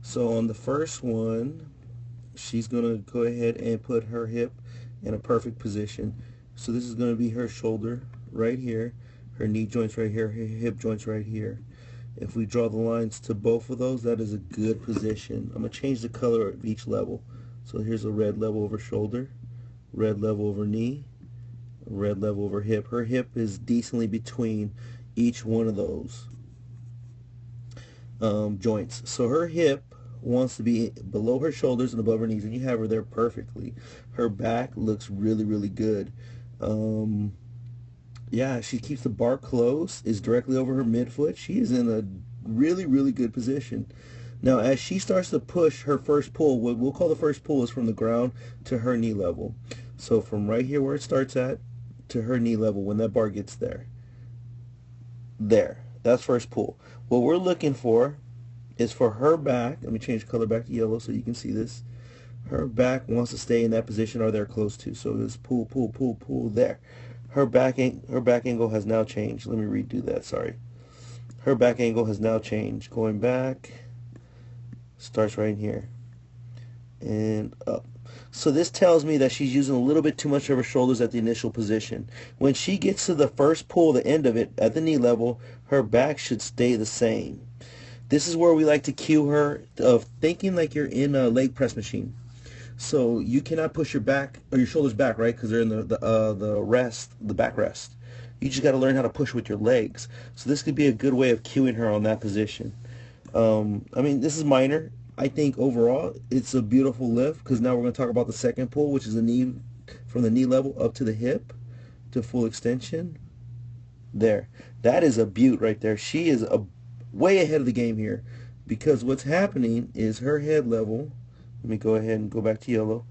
So on the first one, she's going to go ahead and put her hip in a perfect position. So this is going to be her shoulder right here, her knee joints right here, her hip joints right here. If we draw the lines to both of those, that is a good position. I'm going to change the color of each level. So here's a red level over shoulder, red level over knee, red level over hip. Her hip is decently between each one of those joints. So her hip wants to be below her shoulders and above her knees, and you have her there perfectly. Her back looks really, really good. Yeah, she keeps the bar close, is directly over her midfoot. She is in a really, really good position. Now, as she starts to push her first pull, what we'll call the first pull is from the ground to her knee level. So from right here where it starts at to her knee level, when that bar gets there. That's first pull. What we're looking for is for her back. Let me change the color back to yellow so you can see this. Her back wants to stay in that position or they're close to. So it's pull, pull, pull, pull there. Her back angle has now changed. Let me redo that, sorry. Her back angle has now changed. Going back, starts right here and up. So this tells me that she's using a little bit too much of her shoulders at the initial position. When she gets to the first pull, the end of it, at the knee level, her back should stay the same. This is where we like to cue her of thinking like you're in a leg press machine. So you cannot push your back or your shoulders back, right? Because they're in the rest, the backrest. You just got to learn how to push with your legs. So this could be a good way of cueing her on that position. I mean, this is minor. I think overall it's a beautiful lift because now we're going to talk about the second pull, which is the knee from the knee level up to the hip to full extension. There, that is a beaut right there. She is way ahead of the game here because what's happening is her head level. Let me go ahead and go back to yellow.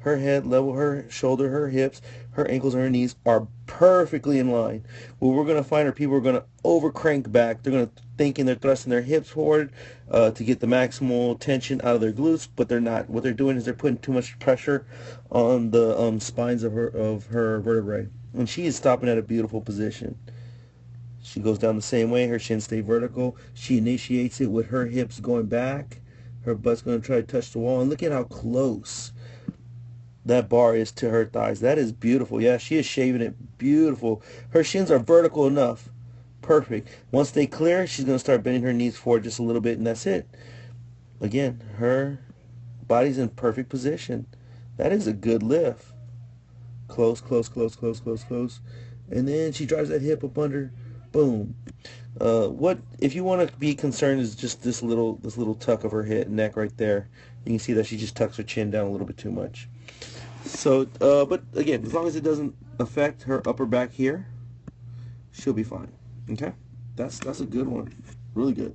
Her head level, her shoulder, her hips, her ankles, and her knees are perfectly in line. What we're going to find are people are going to over crank back. They're going to thinking they're thrusting their hips forward to get the maximal tension out of their glutes, but they're not. What they're doing is they're putting too much pressure on the spines of her vertebrae. And she is stopping at a beautiful position. She goes down the same way. Her shins stay vertical. She initiates it with her hips going back. Her butt's going to try to touch the wall. And look at how close that bar is to her thighs. That is beautiful. Yeah, she is shaving it beautiful. Her shins are vertical enough. Perfect. Once they clear, she's going to start bending her knees forward just a little bit, and that's it. Again, her body's in perfect position. That is a good lift. Close, close, close, close, close, close. And then she drives that hip up under. Boom. What if you want to be concerned is just this little tuck of her head neck right there. You can see that she just tucks her chin down a little bit too much. So, but again, as long as it doesn't affect her upper back here, she'll be fine. Okay, that's a good one, really good.